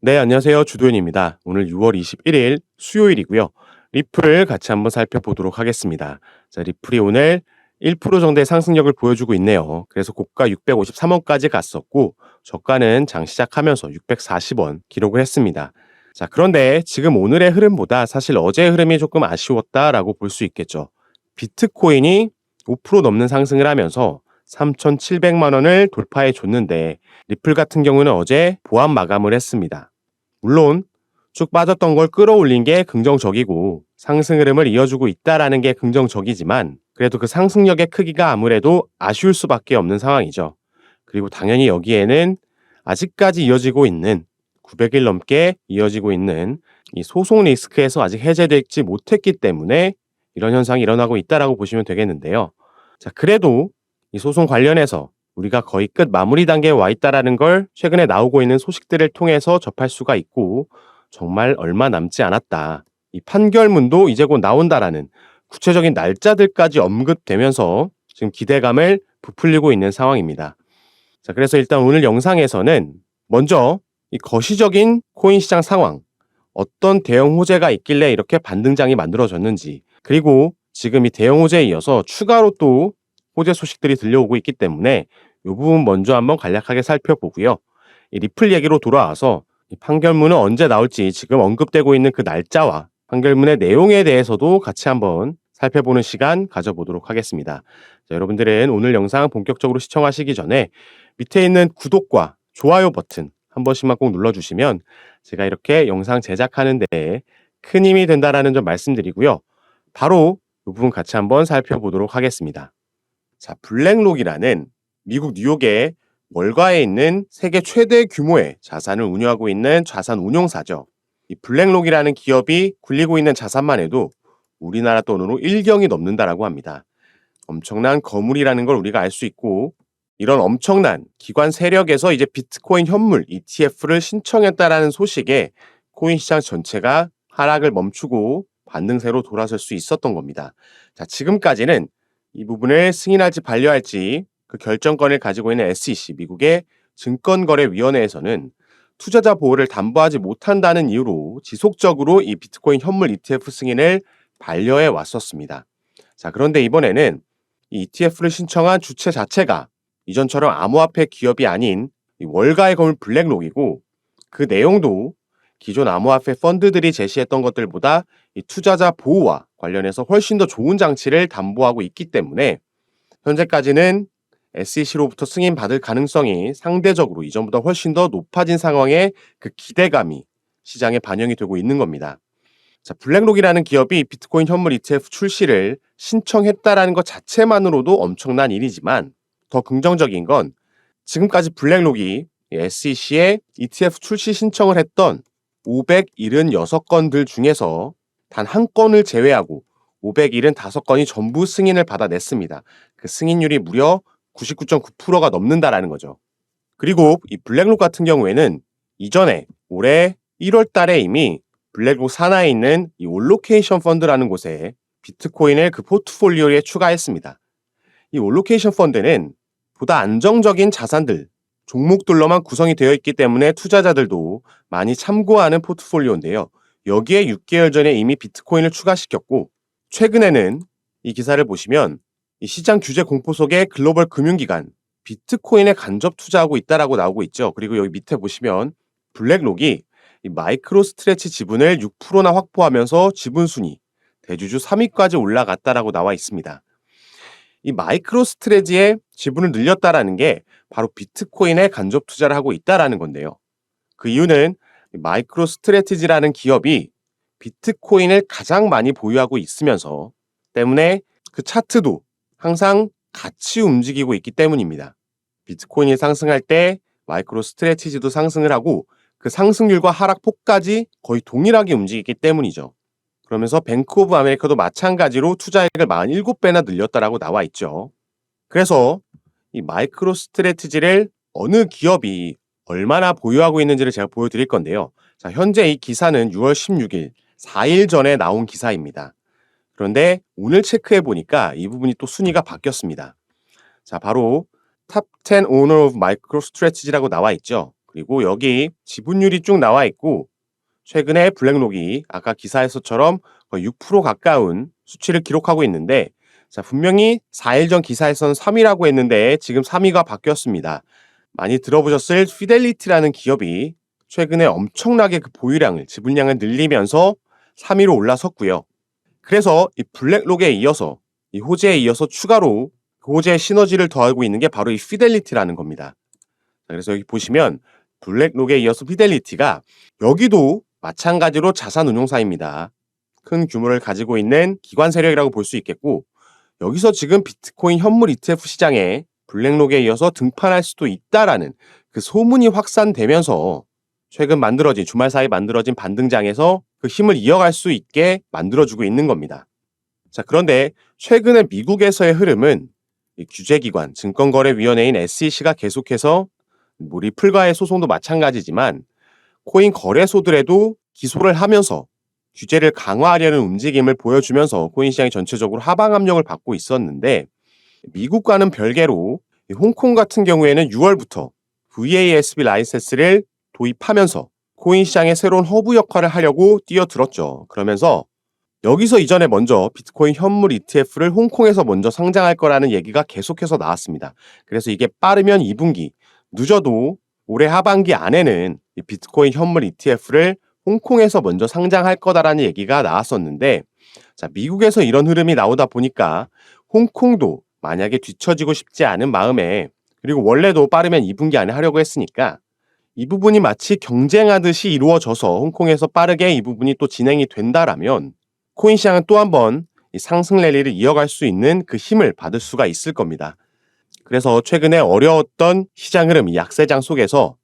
네, 안녕하세요. 주도현입니다. 오늘 6월 21일 수요일이고요. 리플을 같이 한번 살펴보도록 하겠습니다. 자, 리플이 오늘 1% 정도의 상승력을 보여주고 있네요. 그래서 고가 653원까지 갔었고, 저가는 장 시작하면서 640원 기록을 했습니다. 자, 그런데 지금 오늘의 흐름보다 사실 어제의 흐름이 조금 아쉬웠다라고 볼 수 있겠죠. 비트코인이 5% 넘는 상승을 하면서 3,700만 원을 돌파해 줬는데, 리플 같은 경우는 어제 보합 마감을 했습니다. 물론 쭉 빠졌던 걸 끌어올린 게 긍정적이고 상승 흐름을 이어주고 있다라는 게 긍정적이지만 그래도 그 상승력의 크기가 아무래도 아쉬울 수밖에 없는 상황이죠. 그리고 당연히 여기에는 아직까지 이어지고 있는 900일 넘게 이어지고 있는 이 소송 리스크에서 아직 해제되지 못했기 때문에 이런 현상이 일어나고 있다라고 보시면 되겠는데요. 자, 그래도 이 소송 관련해서 우리가 거의 끝 마무리 단계에 와 있다라는 걸 최근에 나오고 있는 소식들을 통해서 접할 수가 있고 정말 얼마 남지 않았다. 이 판결문도 이제 곧 나온다라는 구체적인 날짜들까지 언급되면서 지금 기대감을 부풀리고 있는 상황입니다. 자, 그래서 일단 오늘 영상에서는 먼저 이 거시적인 코인 시장 상황, 어떤 대형 호재가 있길래 이렇게 반등장이 만들어졌는지, 그리고 지금 이 대형 호재에 이어서 추가로 또 호재 소식들이 들려오고 있기 때문에 이 부분 먼저 한번 간략하게 살펴보고요. 이 리플 얘기로 돌아와서 이 판결문은 언제 나올지 지금 언급되고 있는 그 날짜와 판결문의 내용에 대해서도 같이 한번 살펴보는 시간 가져보도록 하겠습니다. 자, 여러분들은 오늘 영상 본격적으로 시청하시기 전에 밑에 있는 구독과 좋아요 버튼 한 번씩만 꼭 눌러주시면 제가 이렇게 영상 제작하는 데 큰 힘이 된다라는 점 말씀드리고요. 바로 이 부분 같이 한번 살펴보도록 하겠습니다. 자, 블랙록이라는 미국 뉴욕의 월가에 있는 세계 최대 규모의 자산을 운용하고 있는 자산 운용사죠. 이 블랙록이라는 기업이 굴리고 있는 자산만 해도 우리나라 돈으로 1경이 넘는다라고 합니다. 엄청난 거물이라는 걸 우리가 알 수 있고 이런 엄청난 기관 세력에서 이제 비트코인 현물 ETF를 신청했다라는 소식에 코인 시장 전체가 하락을 멈추고 반등세로 돌아설 수 있었던 겁니다. 자, 지금까지는 이 부분을 승인할지 반려할지 그 결정권을 가지고 있는 SEC, 미국의 증권거래위원회에서는 투자자 보호를 담보하지 못한다는 이유로 지속적으로 이 비트코인 현물 ETF 승인을 반려해 왔었습니다. 자, 그런데 이번에는 이 ETF를 신청한 주체 자체가 이전처럼 암호화폐 기업이 아닌 이 월가의 거물 블랙록이고 그 내용도 기존 암호화폐 펀드들이 제시했던 것들보다 이 투자자 보호와 관련해서 훨씬 더 좋은 장치를 담보하고 있기 때문에 현재까지는 SEC로부터 승인받을 가능성이 상대적으로 이전보다 훨씬 더 높아진 상황에 그 기대감이 시장에 반영이 되고 있는 겁니다. 자, 블랙록이라는 기업이 비트코인 현물 ETF 출시를 신청했다라는 것 자체만으로도 엄청난 일이지만 더 긍정적인 건 지금까지 블랙록이 SEC에 ETF 출시 신청을 했던 576건들 중에서 단 한 건을 제외하고 575건이 전부 승인을 받아냈습니다. 그 승인율이 무려 99.9%가 넘는다라는 거죠. 그리고 이 블랙록 같은 경우에는 이전에 올해 1월 달에 이미 블랙록 산하에 있는 이 올로케이션 펀드라는 곳에 비트코인을 그 포트폴리오에 추가했습니다. 이 올로케이션 펀드는 보다 안정적인 자산들, 종목들로만 구성이 되어 있기 때문에 투자자들도 많이 참고하는 포트폴리오인데요. 여기에 6개월 전에 이미 비트코인을 추가시켰고 최근에는 이 기사를 보시면 이 시장 규제 공포 속에 글로벌 금융기관 비트코인에 간접 투자하고 있다라고 나오고 있죠. 그리고 여기 밑에 보시면 블랙록이 이 마이크로 스트레치 지분을 6%나 확보하면서 지분 순위 대주주 3위까지 올라갔다라고 나와 있습니다. 이 마이크로 스트레지의 지분을 늘렸다라는 게 바로 비트코인에 간접 투자를 하고 있다라는 건데요. 그 이유는 마이크로 스트래티지라는 기업이 비트코인을 가장 많이 보유하고 있으면서 때문에 그 차트도 항상 같이 움직이고 있기 때문입니다. 비트코인이 상승할 때 마이크로 스트래티지도 상승을 하고 그 상승률과 하락폭까지 거의 동일하게 움직이기 때문이죠. 그러면서 뱅크 오브 아메리카도 마찬가지로 투자액을 47배나 늘렸다라고 나와 있죠. 그래서 이 마이크로 스트래티지를 어느 기업이 얼마나 보유하고 있는지를 제가 보여드릴 건데요. 자, 현재 이 기사는 6월 16일, 4일 전에 나온 기사입니다. 그런데 오늘 체크해 보니까 이 부분이 또 순위가 바뀌었습니다. 자, 바로 Top 10 Owner of MicroStrategy라고 나와 있죠. 그리고 여기 지분율이 쭉 나와 있고 최근에 블랙록이 아까 기사에서처럼 거의 6% 가까운 수치를 기록하고 있는데 자, 분명히 4일 전 기사에서는 3위라고 했는데 지금 3위가 바뀌었습니다. 많이 들어보셨을 피델리티라는 기업이 최근에 엄청나게 그 보유량을, 지분량을 늘리면서 3위로 올라섰고요. 그래서 이 블랙록에 이어서 이 호재에 이어서 추가로 그 호재의 시너지를 더하고 있는 게 바로 이 피델리티라는 겁니다. 그래서 여기 보시면 블랙록에 이어서 피델리티가 여기도 마찬가지로 자산운용사입니다. 큰 규모를 가지고 있는 기관 세력이라고 볼 수 있겠고 여기서 지금 비트코인 현물 ETF 시장에 블랙록에 이어서 등판할 수도 있다라는 그 소문이 확산되면서 최근 만들어진 주말 사이 만들어진 반등장에서 그 힘을 이어갈 수 있게 만들어주고 있는 겁니다. 자, 그런데 최근에 미국에서의 흐름은 이 규제기관 증권거래위원회인 SEC가 계속해서 뭐 리플과의 소송도 마찬가지지만 코인 거래소들에도 기소를 하면서 규제를 강화하려는 움직임을 보여주면서 코인 시장이 전체적으로 하방 압력을 받고 있었는데 미국과는 별개로 홍콩 같은 경우에는 6월부터 VASB 라이센스를 도입하면서 코인 시장의 새로운 허브 역할을 하려고 뛰어들었죠. 그러면서 여기서 이전에 먼저 비트코인 현물 ETF를 홍콩에서 먼저 상장할 거라는 얘기가 계속해서 나왔습니다. 그래서 이게 빠르면 2분기, 늦어도 올해 하반기 안에는 이 비트코인 현물 ETF를 홍콩에서 먼저 상장할 거다라는 얘기가 나왔었는데 자, 미국에서 이런 흐름이 나오다 보니까 홍콩도 만약에 뒤처지고 싶지 않은 마음에 그리고 원래도 빠르면 2분기 안에 하려고 했으니까 이 부분이 마치 경쟁하듯이 이루어져서 홍콩에서 빠르게 이 부분이 또 진행이 된다라면 코인 시장은 또 한 번 상승 랠리를 이어갈 수 있는 그 힘을 받을 수가 있을 겁니다. 그래서 최근에 어려웠던 시장 흐름, 이 약세장 속에서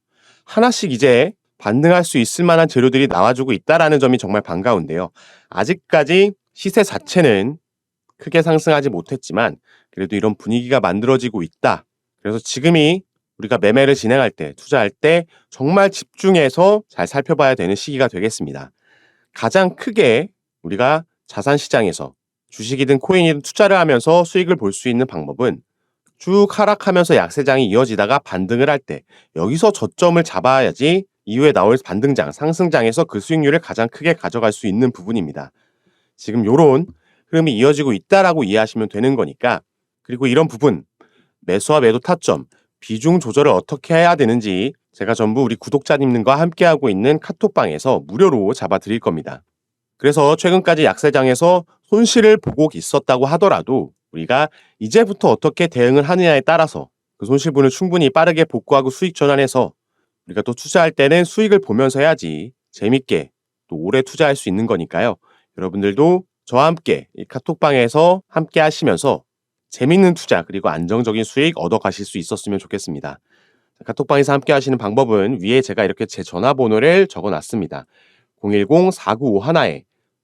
하나씩 이제 반등할 수 있을 만한 재료들이 나와주고 있다라는 점이 정말 반가운데요. 아직까지 시세 자체는 크게 상승하지 못했지만 그래도 이런 분위기가 만들어지고 있다. 그래서 지금이 우리가 매매를 진행할 때, 투자할 때 정말 집중해서 잘 살펴봐야 되는 시기가 되겠습니다. 가장 크게 우리가 자산시장에서 주식이든 코인이든 투자를 하면서 수익을 볼 수 있는 방법은 쭉 하락하면서 약세장이 이어지다가 반등을 할 때 여기서 저점을 잡아야지 이후에 나올 반등장, 상승장에서 그 수익률을 가장 크게 가져갈 수 있는 부분입니다. 지금 요런 흐름이 이어지고 있다라고 이해하시면 되는 거니까 그리고 이런 부분 매수와 매도 타점, 비중 조절을 어떻게 해야 되는지 제가 전부 우리 구독자님들과 함께하고 있는 카톡방에서 무료로 잡아드릴 겁니다. 그래서 최근까지 약세장에서 손실을 보고 있었다고 하더라도 우리가 이제부터 어떻게 대응을 하느냐에 따라서 그 손실분을 충분히 빠르게 복구하고 수익 전환해서 우리가 또 투자할 때는 수익을 보면서 해야지 재밌게 또 오래 투자할 수 있는 거니까요. 여러분들도 저와 함께 이 카톡방에서 함께 하시면서 재밌는 투자 그리고 안정적인 수익 얻어가실 수 있었으면 좋겠습니다. 카톡방에서 함께 하시는 방법은 위에 제가 이렇게 제 전화번호를 적어놨습니다.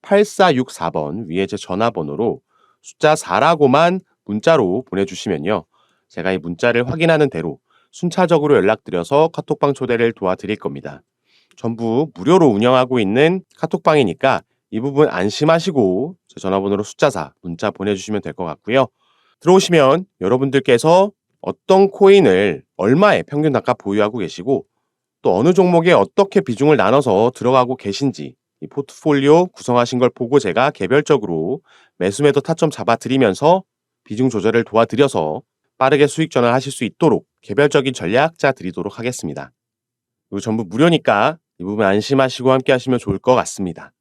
010-4951-8464번 위에 제 전화번호로 숫자 4라고만 문자로 보내주시면요. 제가 이 문자를 확인하는 대로 순차적으로 연락드려서 카톡방 초대를 도와드릴 겁니다. 전부 무료로 운영하고 있는 카톡방이니까 이 부분 안심하시고 제 전화번호로 숫자 4 문자 보내주시면 될 것 같고요. 들어오시면 여러분들께서 어떤 코인을 얼마에 평균 단가 보유하고 계시고 또 어느 종목에 어떻게 비중을 나눠서 들어가고 계신지 이 포트폴리오 구성하신 걸 보고 제가 개별적으로 매수 매도 타점 잡아드리면서 비중 조절을 도와드려서 빠르게 수익 전환하실 수 있도록 개별적인 전략 짜드리도록 하겠습니다. 이거 전부 무료니까 이 부분 안심하시고 함께 하시면 좋을 것 같습니다.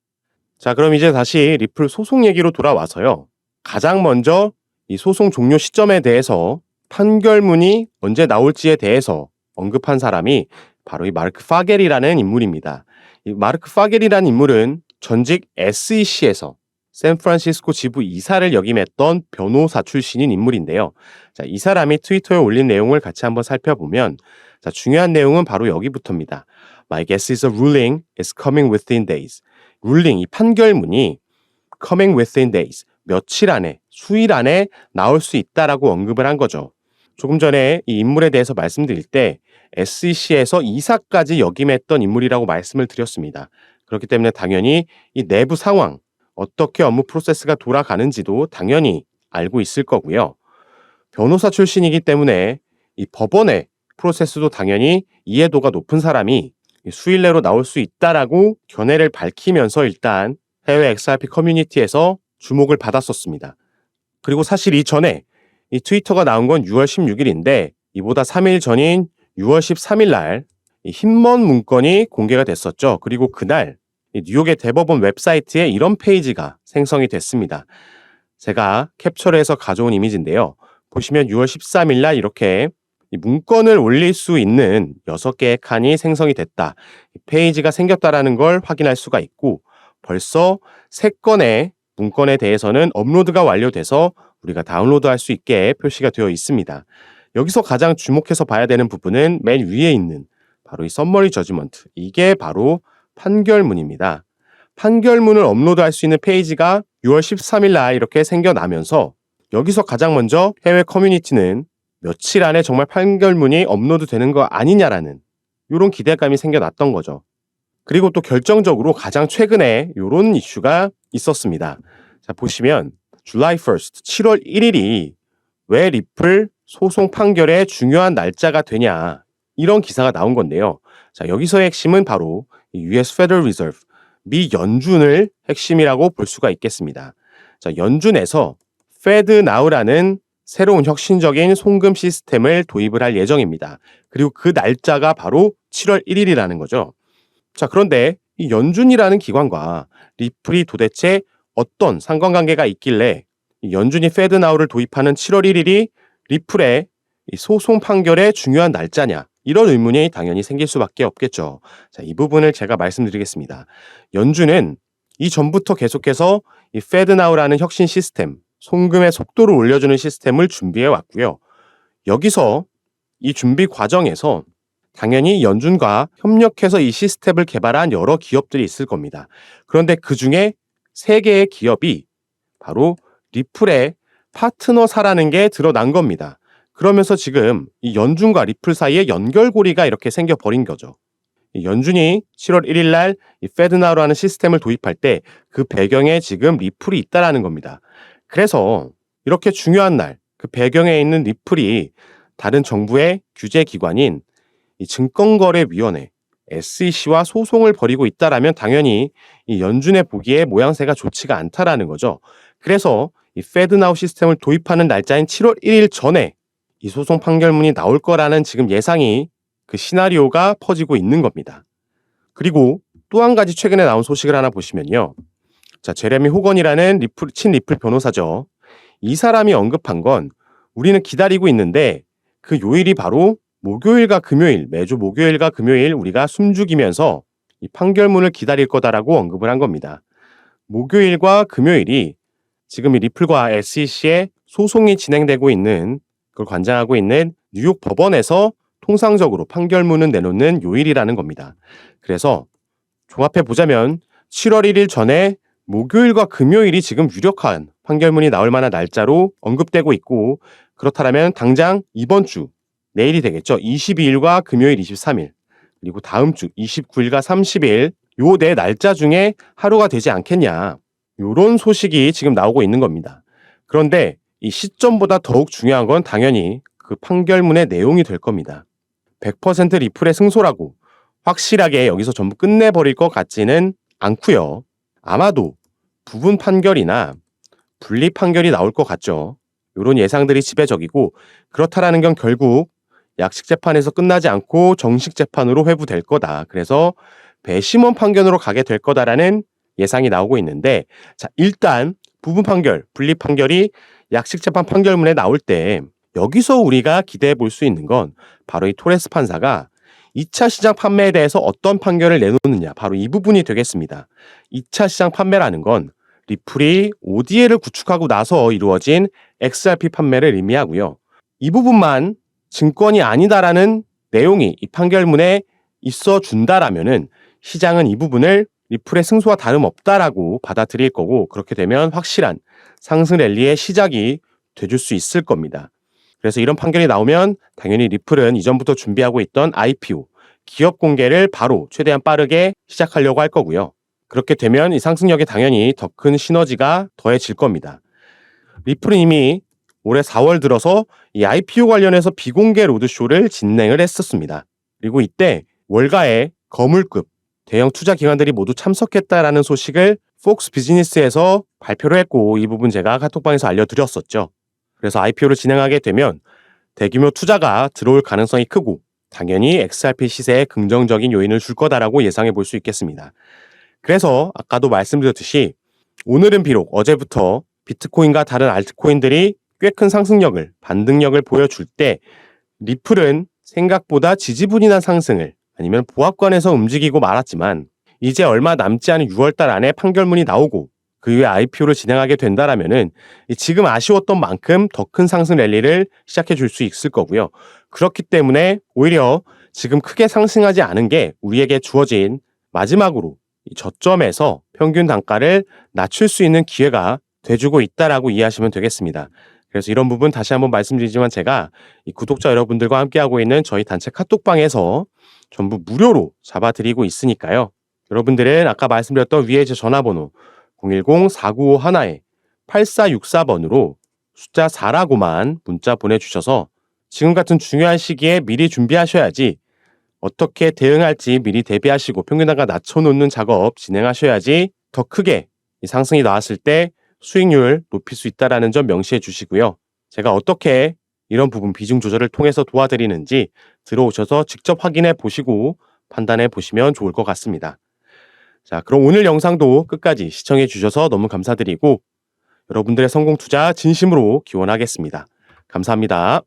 자, 그럼 이제 다시 리플 소송 얘기로 돌아와서요. 가장 먼저 이 소송 종료 시점에 대해서 판결문이 언제 나올지에 대해서 언급한 사람이 바로 이 마르크 파겔이라는 인물입니다. 이 마르크 파겔이라는 인물은 전직 SEC에서 샌프란시스코 지부 이사를 역임했던 변호사 출신인 인물인데요. 자, 이 사람이 트위터에 올린 내용을 같이 한번 살펴보면 자, 중요한 내용은 바로 여기부터입니다. My guess is a ruling is coming within days. 룰링, 이 판결문이 coming within days, 며칠 안에, 수일 안에 나올 수 있다라고 언급을 한 거죠. 조금 전에 이 인물에 대해서 말씀드릴 때 SEC에서 이사까지 역임했던 인물이라고 말씀을 드렸습니다. 그렇기 때문에 당연히 이 내부 상황, 어떻게 업무 프로세스가 돌아가는지도 당연히 알고 있을 거고요. 변호사 출신이기 때문에 이 법원에 프로세스도 당연히 이해도가 높은 사람이 수일 내로 나올 수 있다라고 견해를 밝히면서 일단 해외 XRP 커뮤니티에서 주목을 받았었습니다. 그리고 사실 이전에 이 트위터가 나온 건 6월 16일인데 이보다 3일 전인 6월 13일 날 흰먼 문건이 공개가 됐었죠. 그리고 그날 뉴욕의 대법원 웹사이트에 이런 페이지가 생성이 됐습니다. 제가 캡처를 해서 가져온 이미지인데요. 보시면 6월 13일 날 이렇게 문건을 올릴 수 있는 6개의 칸이 생성이 됐다. 페이지가 생겼다라는 걸 확인할 수가 있고 벌써 3건의 문건에 대해서는 업로드가 완료돼서 우리가 다운로드할 수 있게 표시가 되어 있습니다. 여기서 가장 주목해서 봐야 되는 부분은 맨 위에 있는 바로 이 서머리 저지먼트. 이게 바로 판결문입니다. 판결문을 업로드할 수 있는 페이지가 6월 13일 날 이렇게 생겨나면서 여기서 가장 먼저 해외 커뮤니티는 며칠 안에 정말 판결문이 업로드 되는 거 아니냐라는 이런 기대감이 생겨났던 거죠. 그리고 또 결정적으로 가장 최근에 이런 이슈가 있었습니다. 자, 보시면 July 1st, 7월 1일이 왜 리플 소송 판결의 중요한 날짜가 되냐 이런 기사가 나온 건데요. 자, 여기서의 핵심은 바로 US Federal Reserve, 미 연준을 핵심이라고 볼 수가 있겠습니다. 자, 연준에서 Fed Now라는 새로운 혁신적인 송금 시스템을 도입을 할 예정입니다. 그리고 그 날짜가 바로 7월 1일이라는 거죠. 자, 그런데 이 연준이라는 기관과 리플이 도대체 어떤 상관관계가 있길래 이 연준이 Fed Now를 도입하는 7월 1일이 리플의 이 소송 판결의 중요한 날짜냐? 이런 의문이 당연히 생길 수밖에 없겠죠. 자, 이 부분을 제가 말씀드리겠습니다. 연준은 이전부터 계속해서 이 Fed Now라는 혁신 시스템, 송금의 속도를 올려주는 시스템을 준비해 왔고요. 여기서 이 준비 과정에서 당연히 연준과 협력해서 이 시스템을 개발한 여러 기업들이 있을 겁니다. 그런데 그 중에 3개의 기업이 바로 리플의 파트너사라는 게 드러난 겁니다. 그러면서 지금 이 연준과 리플 사이에 연결고리가 이렇게 생겨버린 거죠. 연준이 7월 1일 날 이 Fed Now라는 시스템을 도입할 때 그 배경에 지금 리플이 있다라는 겁니다. 그래서 이렇게 중요한 날, 그 배경에 있는 리플이 다른 정부의 규제 기관인 이 증권거래위원회 SEC와 소송을 벌이고 있다라면 당연히 이 연준의 보기에 모양새가 좋지가 않다라는 거죠. 그래서 이 Fed Now 시스템을 도입하는 날짜인 7월 1일 전에 이 소송 판결문이 나올 거라는 지금 예상이 그 시나리오가 퍼지고 있는 겁니다. 그리고 또 한 가지 최근에 나온 소식을 하나 보시면요. 자, 제레미 호건이라는 친리플 변호사죠. 이 사람이 언급한 건 우리는 기다리고 있는데 그 요일이 바로 목요일과 금요일, 매주 목요일과 금요일 우리가 숨죽이면서 이 판결문을 기다릴 거다라고 언급을 한 겁니다. 목요일과 금요일이 지금 이 리플과 SEC의 소송이 진행되고 있는 그걸 관장하고 있는 뉴욕 법원에서 통상적으로 판결문을 내놓는 요일이라는 겁니다. 그래서 종합해 보자면 7월 1일 전에 목요일과 금요일이 지금 유력한 판결문이 나올 만한 날짜로 언급되고 있고 그렇다면 당장 이번 주 내일이 되겠죠. 22일과 금요일 23일 그리고 다음 주 29일과 30일 요 네 날짜 중에 하루가 되지 않겠냐. 요런 소식이 지금 나오고 있는 겁니다. 그런데 이 시점보다 더욱 중요한 건 당연히 그 판결문의 내용이 될 겁니다. 100% 리플의 승소라고 확실하게 여기서 전부 끝내버릴 것 같지는 않고요. 아마도 부분 판결이나 분리 판결이 나올 것 같죠. 이런 예상들이 지배적이고 그렇다라는 건 결국 약식 재판에서 끝나지 않고 정식 재판으로 회부될 거다. 그래서 배심원 판결으로 가게 될 거다라는 예상이 나오고 있는데 자, 일단 부분 판결, 분리 판결이 약식 재판 판결문에 나올 때 여기서 우리가 기대해 볼 수 있는 건 바로 이 토레스 판사가 2차 시장 판매에 대해서 어떤 판결을 내놓느냐 바로 이 부분이 되겠습니다. 2차 시장 판매라는 건 리플이 ODA를 구축하고 나서 이루어진 XRP 판매를 의미하고요. 이 부분만 증권이 아니다라는 내용이 이 판결문에 있어 준다라면은 시장은 이 부분을 리플의 승소와 다름없다라고 받아들일 거고 그렇게 되면 확실한 상승 랠리의 시작이 돼줄 수 있을 겁니다. 그래서 이런 판결이 나오면 당연히 리플은 이전부터 준비하고 있던 IPO, 기업 공개를 바로 최대한 빠르게 시작하려고 할 거고요. 그렇게 되면 이 상승력에 당연히 더 큰 시너지가 더해질 겁니다. 리플은 이미 올해 4월 들어서 이 IPO 관련해서 비공개 로드쇼를 진행을 했었습니다. 그리고 이때 월가의 거물급 대형 투자 기관들이 모두 참석했다라는 소식을 폭스 비즈니스에서 발표를 했고, 이 부분 제가 카톡방에서 알려드렸었죠. 그래서 IPO를 진행하게 되면 대규모 투자가 들어올 가능성이 크고 당연히 XRP 시세에 긍정적인 요인을 줄 거다라고 예상해 볼 수 있겠습니다. 그래서 아까도 말씀드렸듯이 오늘은 비록 어제부터 비트코인과 다른 알트코인들이 꽤 큰 상승력을, 반등력을 보여줄 때 리플은 생각보다 지지분이한 상승을, 아니면 보합권에서 움직이고 말았지만 이제 얼마 남지 않은 6월달 안에 판결문이 나오고 그 이후에 IPO를 진행하게 된다라면은 지금 아쉬웠던 만큼 더 큰 상승 랠리를 시작해 줄 수 있을 거고요. 그렇기 때문에 오히려 지금 크게 상승하지 않은 게 우리에게 주어진 마지막으로 이 저점에서 평균 단가를 낮출 수 있는 기회가 돼주고 있다라고 이해하시면 되겠습니다. 그래서 이런 부분 다시 한번 말씀드리지만 제가 이 구독자 여러분들과 함께하고 있는 저희 단체 카톡방에서 전부 무료로 잡아드리고 있으니까요. 여러분들은 아까 말씀드렸던 위에 제 전화번호 010-4951-8464번으로 숫자 4라고만 문자 보내주셔서 지금 같은 중요한 시기에 미리 준비하셔야지, 어떻게 대응할지 미리 대비하시고 평균 단가 낮춰놓는 작업 진행하셔야지 더 크게 이 상승이 나왔을 때 수익률 높일 수 있다는 점 명시해 주시고요. 제가 어떻게 이런 부분 비중 조절을 통해서 도와드리는지 들어오셔서 직접 확인해 보시고 판단해 보시면 좋을 것 같습니다. 자, 그럼 오늘 영상도 끝까지 시청해 주셔서 너무 감사드리고 여러분들의 성공 투자 진심으로 기원하겠습니다. 감사합니다.